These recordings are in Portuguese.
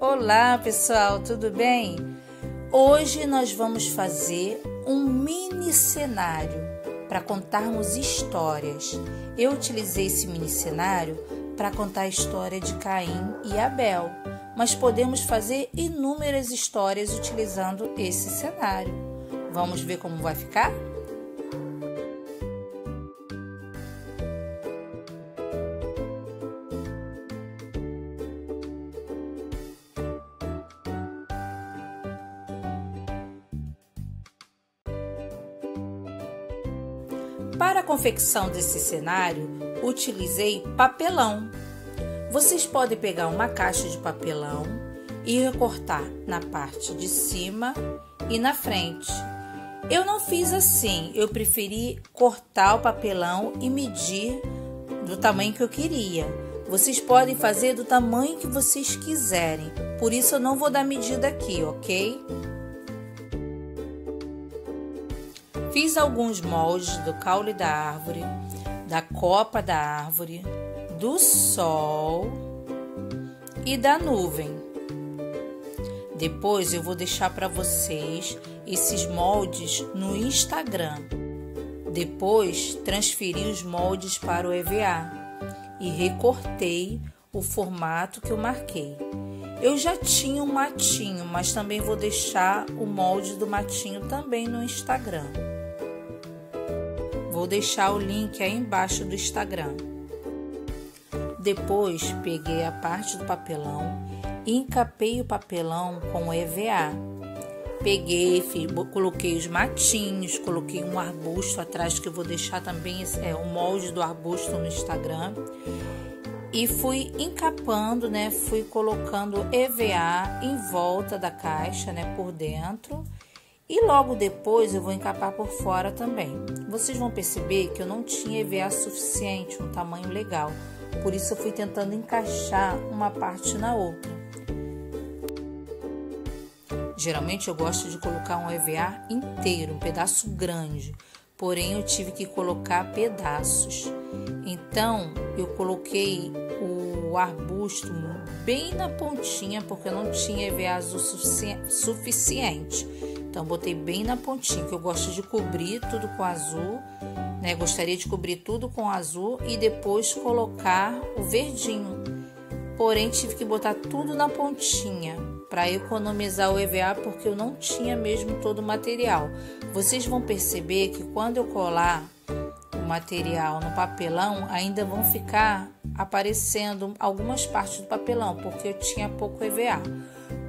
Olá pessoal, tudo bem? Hoje nós vamos fazer um mini cenário para contarmos histórias. Eu utilizei esse mini cenário para contar a história de Caim e Abel, mas podemos fazer inúmeras histórias utilizando esse cenário. Vamos ver como vai ficar? Para a confecção desse cenário, utilizei papelão. Vocês podem pegar uma caixa de papelão e recortar na parte de cima e na frente. Eu não fiz assim, eu preferi cortar o papelão e medir do tamanho que eu queria. Vocês podem fazer do tamanho que vocês quiserem, por isso eu não vou dar medida aqui, ok? Fiz alguns moldes do caule da árvore, da copa da árvore, do sol e da nuvem. Depois eu vou deixar para vocês esses moldes no Instagram. Depois transferi os moldes para o EVA e recortei o formato que eu marquei. Eu já tinha um matinho, mas também vou deixar o molde do matinho também no Instagram. Vou deixar o link aí embaixo do Instagram. Depois peguei a parte do papelão e encapei o papelão com o EVA. Coloquei os matinhos, coloquei um arbusto atrás que eu vou deixar também o molde do arbusto no Instagram. E fui encapando, fui colocando EVA em volta da caixa, por dentro. E logo depois eu vou encapar por fora também. Vocês vão perceber que eu não tinha EVA suficiente, um tamanho legal. Por isso eu fui tentando encaixar uma parte na outra. Geralmente eu gosto de colocar um EVA inteiro, um pedaço grande. Porém eu tive que colocar pedaços. Então eu coloquei o arbusto bem na pontinha, porque eu não tinha EVA azul suficiente. Então, botei bem na pontinha, que eu gosto de cobrir tudo com azul, Gostaria de cobrir tudo com azul e depois colocar o verdinho. Porém, tive que botar tudo na pontinha para economizar o EVA, porque eu não tinha mesmo todo o material. Vocês vão perceber que quando eu colar o material no papelão, ainda vão ficar aparecendo algumas partes do papelão, porque eu tinha pouco EVA.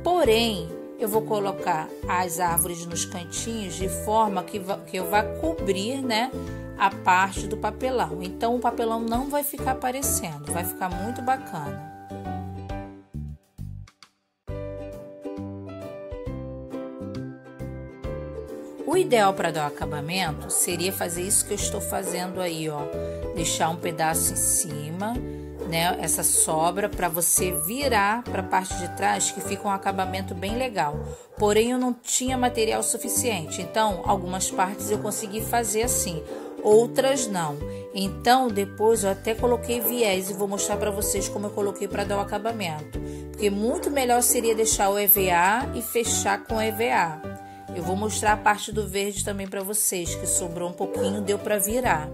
Porém, eu vou colocar as árvores nos cantinhos de forma que eu vá cobrir, a parte do papelão. Então, o papelão não vai ficar aparecendo, vai ficar muito bacana. O ideal para dar o acabamento seria fazer isso que eu estou fazendo aí, deixar um pedaço em cima, essa sobra para você virar para a parte de trás, que fica um acabamento bem legal. Porém, eu não tinha material suficiente, então algumas partes eu consegui fazer assim, outras não. Então, depois eu até coloquei viés e vou mostrar para vocês como eu coloquei para dar o acabamento. Porque muito melhor seria deixar o EVA e fechar com o EVA. Eu vou mostrar a parte do verde também para vocês, que sobrou um pouquinho, deu para virar.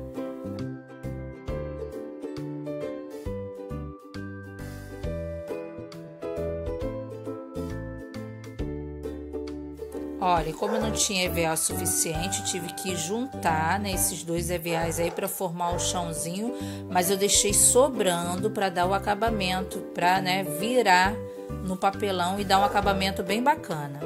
Olha, como eu não tinha EVA suficiente, tive que juntar, esses dois EVAs aí para formar o chãozinho, mas eu deixei sobrando para dar o acabamento, para virar no papelão e dar um acabamento bem bacana.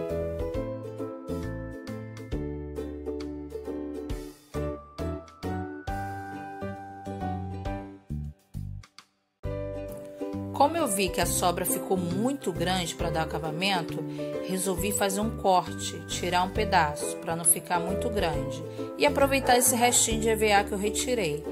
Como eu vi que a sobra ficou muito grande para dar acabamento, resolvi fazer um corte, tirar um pedaço para não ficar muito grande e aproveitar esse restinho de EVA que eu retirei.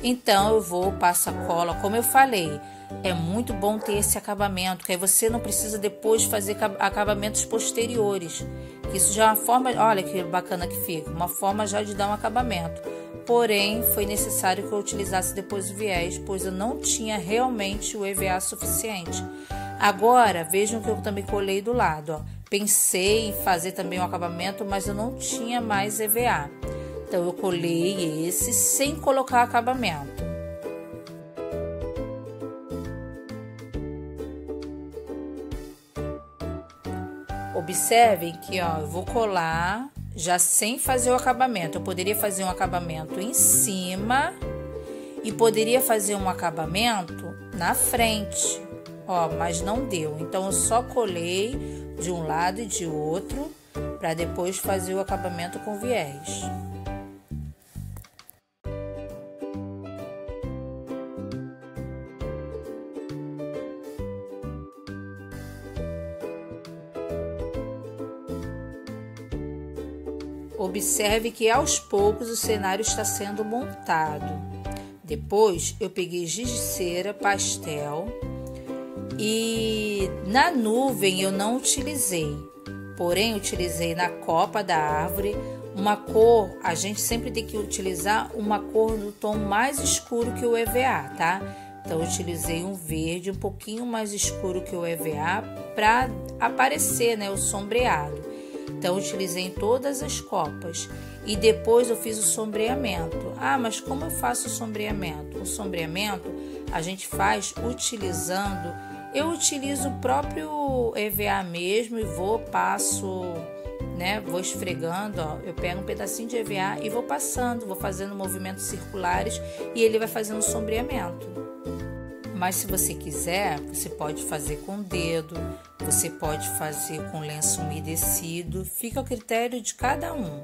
Então eu vou passar cola, como eu falei, é muito bom ter esse acabamento, que aí você não precisa depois fazer acabamentos posteriores. Isso já é uma forma, olha que bacana que fica, uma forma já de dar um acabamento. Porém, foi necessário que eu utilizasse depois o viés, pois eu não tinha realmente o EVA suficiente. Agora, vejam que eu também colei do lado, ó. Pensei em fazer também um acabamento, mas eu não tinha mais EVA. Então, eu colei esse sem colocar acabamento. Observem que, ó, eu vou colar já sem fazer o acabamento. Eu poderia fazer um acabamento em cima e poderia fazer um acabamento na frente, ó, mas não deu. Então, eu só colei de um lado e de outro para depois fazer o acabamento com viés. Observe que aos poucos o cenário está sendo montado. Depois eu peguei giz de cera pastel e na nuvem eu não utilizei, porém utilizei na copa da árvore uma cor. A gente sempre tem que utilizar uma cor no tom mais escuro que o EVA, tá? Então eu utilizei um verde um pouquinho mais escuro que o EVA para aparecer, né, o sombreado. Então, eu utilizei em todas as copas e depois eu fiz o sombreamento. Ah, mas como eu faço o sombreamento? O sombreamento a gente faz utilizando, eu utilizo o próprio EVA mesmo e passo, né? Vou esfregando, ó. Eu pego um pedacinho de EVA e vou passando, vou fazendo movimentos circulares e ele vai fazendo o sombreamento. Mas se você quiser, você pode fazer com o dedo, você pode fazer com lenço umedecido, fica ao critério de cada um.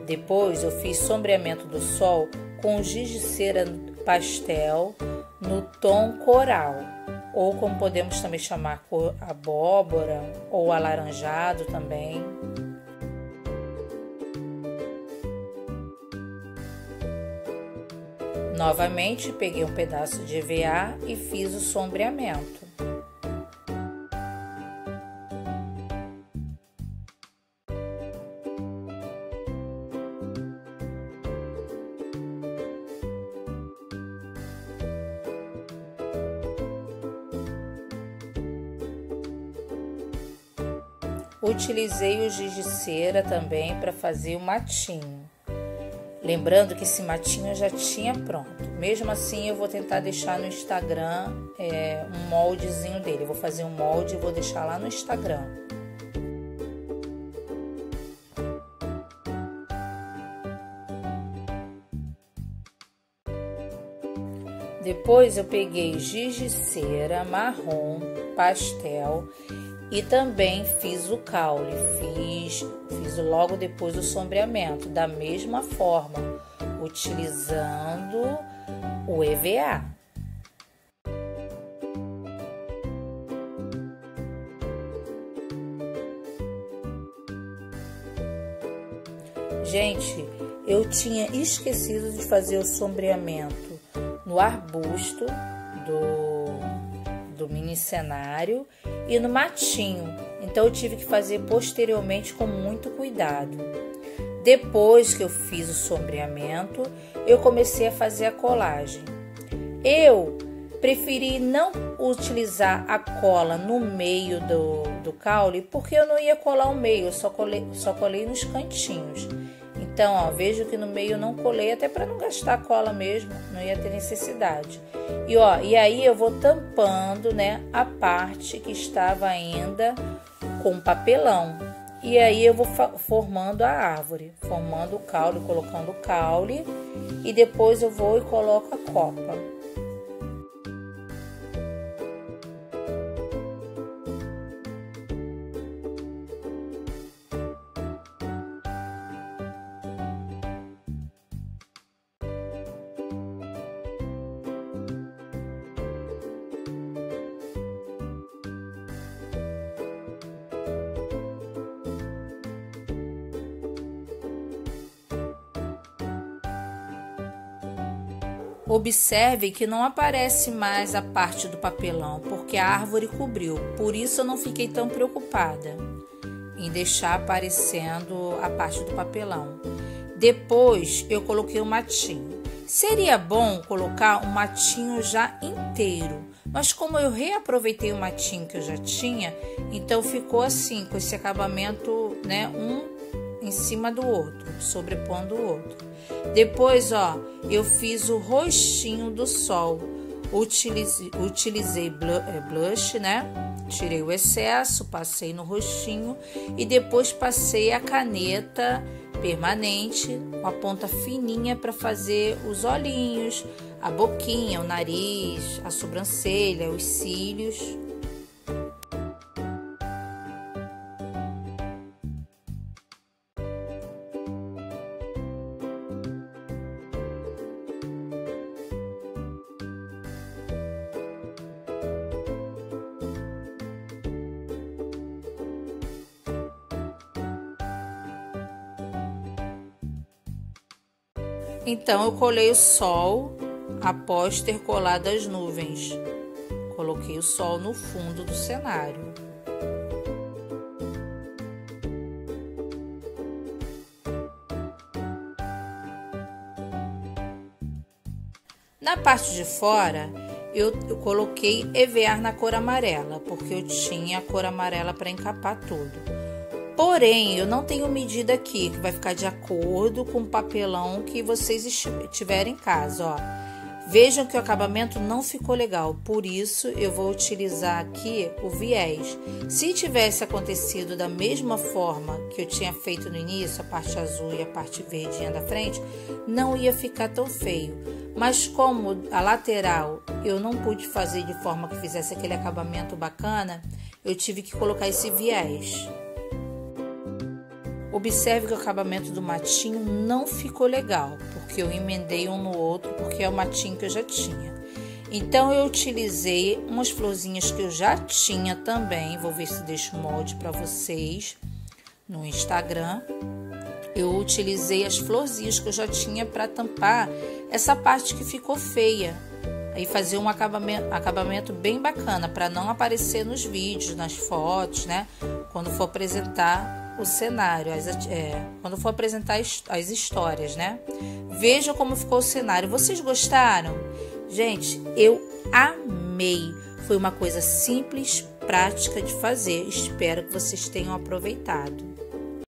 Depois eu fiz sombreamento do sol com giz de cera pastel no tom coral, ou como podemos também chamar cor abóbora ou alaranjado também. Novamente, peguei um pedaço de EVA e fiz o sombreamento. Utilizei o giz de cera também para fazer o matinho. Lembrando que esse matinho eu já tinha pronto. Mesmo assim, eu vou tentar deixar no Instagram um moldezinho dele. Eu vou fazer um molde e vou deixar lá no Instagram. Depois eu peguei giz de cera marrom, pastel e também fiz o caule. Fiz logo depois o sombreamento, da mesma forma, utilizando o EVA. Gente, eu tinha esquecido de fazer o sombreamento no arbusto do mini cenário e no matinho, então eu tive que fazer posteriormente com muito cuidado. Depois que eu fiz o sombreamento, eu comecei a fazer a colagem. Eu preferi não utilizar a cola no meio do caule, porque eu não ia colar o meio, eu só colei nos cantinhos. Então, ó, vejo que no meio eu não colei, até para não gastar a cola mesmo, não ia ter necessidade. E aí eu vou tampando, né, a parte que estava ainda com papelão. E aí eu vou formando a árvore, formando o caule, colocando o caule, e depois eu vou e coloco a copa. Observe que não aparece mais a parte do papelão, porque a árvore cobriu. Por isso eu não fiquei tão preocupada em deixar aparecendo a parte do papelão. Depois eu coloquei o matinho. Seria bom colocar um matinho já inteiro, mas como eu reaproveitei o matinho que eu já tinha, então ficou assim, com esse acabamento, né, um em cima do outro, sobrepondo o outro. Depois, ó, eu fiz o rostinho do sol. Utilizei blush, né? Tirei o excesso, passei no rostinho e depois passei a caneta permanente com a ponta fininha para fazer os olhinhos, a boquinha, o nariz, a sobrancelha, os cílios. Então, eu colei o sol após ter colado as nuvens. Coloquei o sol no fundo do cenário. Na parte de fora, eu coloquei EVA na cor amarela, porque eu tinha a cor amarela para encapar tudo. Porém, eu não tenho medida aqui, que vai ficar de acordo com o papelão que vocês tiverem em casa, ó. Vejam que o acabamento não ficou legal, por isso eu vou utilizar aqui o viés. Se tivesse acontecido da mesma forma que eu tinha feito no início, a parte azul e a parte verdinha da frente, não ia ficar tão feio. Mas como a lateral eu não pude fazer de forma que fizesse aquele acabamento bacana, eu tive que colocar esse viés. Observe que o acabamento do matinho não ficou legal, porque eu emendei um no outro, porque é o matinho que eu já tinha. Então, eu utilizei umas florzinhas que eu já tinha também, vou ver se deixo o molde para vocês no Instagram. Eu utilizei as florzinhas que eu já tinha para tampar essa parte que ficou feia. Aí fazer um acabamento bem bacana, para não aparecer nos vídeos, nas fotos, né? Quando for apresentar o cenário, quando for apresentar as histórias, né? Vejam como ficou o cenário. Vocês gostaram? Gente, eu amei. Foi uma coisa simples, prática de fazer. Espero que vocês tenham aproveitado.